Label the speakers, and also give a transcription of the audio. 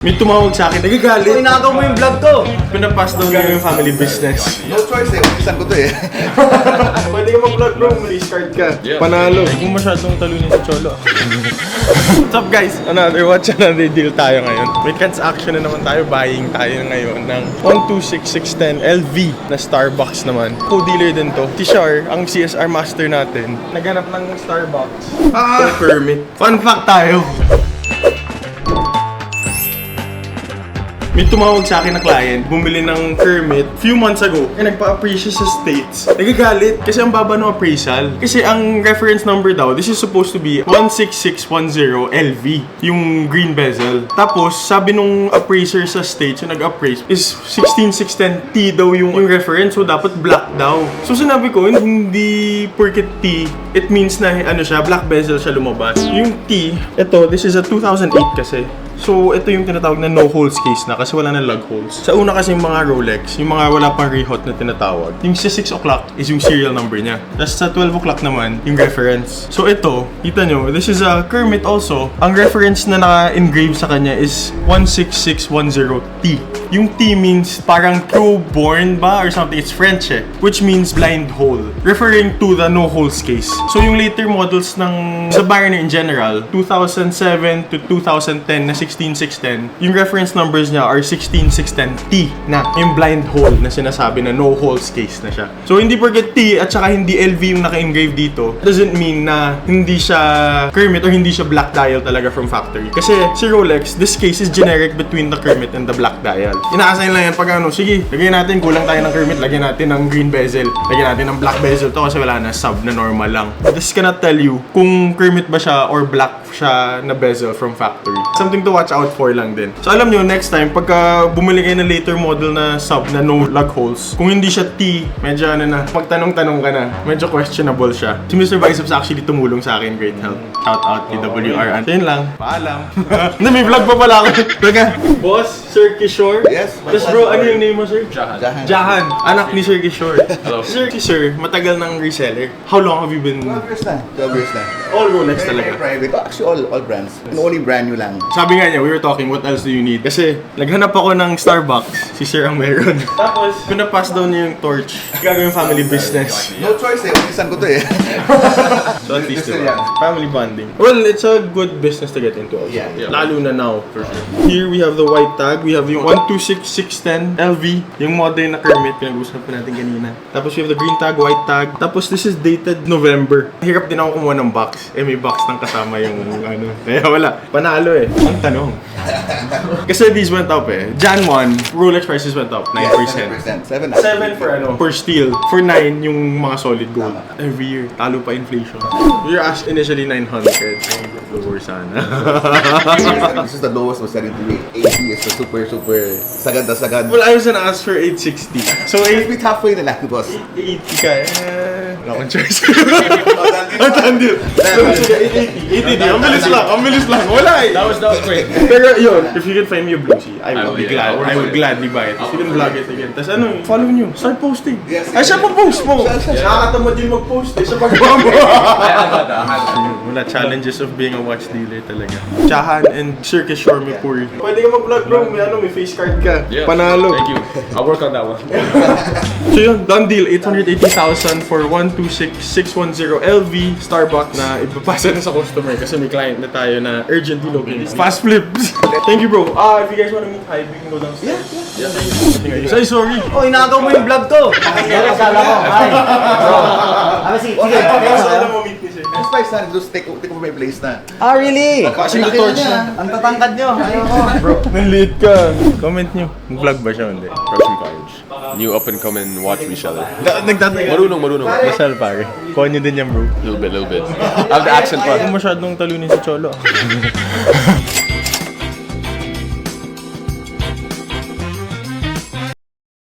Speaker 1: May tumawag sa akin, nagagalit.
Speaker 2: Inagaw mo yung vlog ko.
Speaker 1: Pinapass daw niya yung family business.
Speaker 3: No choice eh, umisan ko to eh.
Speaker 1: Pwede ka mag-vlog bro, race card ka. Panalo. Kung masyadong talunin si Cholo. What's up guys? Watch another deal tayo ngayon. May transaction na naman tayo, buying tayo ngayon ng 126610 LV na Starbucks naman. Co-dealer din to. Si Shar, ang CSR master natin, naghanap ng Starbucks. Permit. Fun fact tayo. May tumawag sa akin na client, bumili ng permit few months ago. Nagpa-appraise sa States. Nagagalit kasi ang baba ng appraisal. Kasi ang reference number daw, this is supposed to be 16610 LV, yung green bezel. Tapos, sabi nung appraiser sa States, yung nag-appraise, is 16610T daw yung reference, so dapat black daw. So sinabi ko, hindi porket T, it means na ano siya, black bezel siya lumabas. Yung T, ito, this is a 2008 kasi. So, ito yung tinatawag na no-holes case na kasi wala na lug holes. Sa una kasi yung mga Rolex, yung mga wala pang rehot na tinatawag, yung sa 6 o'clock is yung serial number niya. Tapos sa 12 o'clock naman, yung reference. So, ito, kita nyo, this is a Kermit also. Ang reference na naka-engrave sa kanya is 16610T. Yung T means parang true-born ba or something. It's French eh. Which means blind hole. Referring to the no-holes case. So, yung later models ng sa Byrne in general, 2007 to 2010 na 16610, yung reference numbers niya are 16610T na yung blind hole na sinasabi na no holes case na siya. So hindi porket T at saka hindi LV yung naka-engrave dito doesn't mean na hindi siya Kermit or hindi siya black dial talaga from factory. Kasi si Rolex, this case is generic between the Kermit and the black dial. Ina-assign lang yan pag ano, sige, lagyan natin, kulang tayo ng Kermit, lagyan natin ng green bezel, lagyan natin ng black bezel to kasi wala na, sub na normal lang. This cannot tell you kung Kermit ba siya or black siya na bezel from factory. Something to watch out for lang din. So alam nyo, next time, pagka bumili kayo ng later model na sub na no lug holes, kung hindi siya T, medyo ano na, magtanong-tanong ka na, medyo questionable siya. Si Mr. Biceps actually tumulong sa akin, great help. Shout out PWR. So yun lang, paalam. Na may vlog pa pala ako. Teka, boss, Sir Kishore?
Speaker 3: Yes.
Speaker 1: Tapos bro, ano yung name mo, sir?
Speaker 3: Jahan.
Speaker 1: Jahan, anak ni Sir Kishore.
Speaker 4: Hello.
Speaker 1: Sir, matagal ng reseller. How long have you been
Speaker 3: 12 years na. 12 years na.
Speaker 1: all Rolex
Speaker 3: Very
Speaker 1: talaga?
Speaker 3: private. Oh, actually, all brands. And only brand new lang.
Speaker 1: Sabi nga niya, we were talking, what else do you need? Kasi naghanap ako ng Starbucks, si Sir ang meron. Tapos, pinapass daw niya yung torch. Gagawin family business.
Speaker 3: No choice eh, umisan ko to eh.
Speaker 1: So at least,
Speaker 3: Gusto
Speaker 1: diba?
Speaker 3: yan.
Speaker 1: Family bonding. Well, it's a good business to get into also.
Speaker 3: Yeah.
Speaker 1: Lalo na now, for sure. Here we have the white tag. We have yung 126610 LV, yung modern na Kermit, pinag-usapan natin kanina. Tapos we have the green tag, white tag. Tapos this is dated November. Hirap din ako kumuha ng box. May box nang kasama yung ano. Kaya wala. Panalo eh. Ang tanong. Kasi these went up eh. Jan 1, Rolex prices went up 9%.
Speaker 3: 7%. 7
Speaker 1: 7 for ano? For steel. For 9 yung mga solid gold. Every year, talo pa inflation. We were asked initially 900. Lower sana.
Speaker 3: This is the lowest was selling to me. 80 is the super sagad na sagad.
Speaker 1: Well, I was gonna ask for 860. So,
Speaker 3: Let's meet halfway na lang, boss.
Speaker 1: 80 ka wala akong choice. Ang tandil. 80. Ang bilis lang. Wala eh.
Speaker 4: That was great.
Speaker 1: Pero yun, if you can find me a blue sea, I would be
Speaker 4: yeah,
Speaker 1: glad. I would gladly buy it. Tapos you can vlog it again. Tapos ano, follow nyo. Start posting.
Speaker 3: Yes.
Speaker 1: Ay, siya pa post mo. Nakakatamad din mag-post eh. Sa pagbawa mo. Wala, challenges of being a watch dealer talaga. Jahan and Sir Kishore may puri. Pwede ka mag-vlog bro. May face card ka.
Speaker 4: Yeah.
Speaker 1: Panalo.
Speaker 4: Thank you. I'll work on that one.
Speaker 1: So yun, done deal. 880,000 for 126610 LV Starbucks na ipapasa na sa customer kasi may client na tayo na urgently looking. Fast flips. Thank you bro. If you guys wanna meet Hybe, we can go downstairs. Yeah. Say sorry.
Speaker 2: Oh, inagaw mo yung vlog ko. Nakakala ko. Ay. Sige.
Speaker 1: Sana mo meet ni Sir.
Speaker 3: It's fine, son. Just take over my place na.
Speaker 2: Ah, really?
Speaker 1: Passing the torch na.
Speaker 2: Ang tatangkad nyo. Ayoko. Bro.
Speaker 1: Nanliit ka. Comment nyo. Mag-vlog ba siya hindi?
Speaker 4: Russian College. New up and coming watch reseller.
Speaker 1: Nagtatay.
Speaker 4: Marunong.
Speaker 1: Masal pare. Kuha nyo din yan bro.
Speaker 4: Little bit. I have the accent
Speaker 1: Huwag
Speaker 4: pa.
Speaker 1: masyadong talunin si Cholo.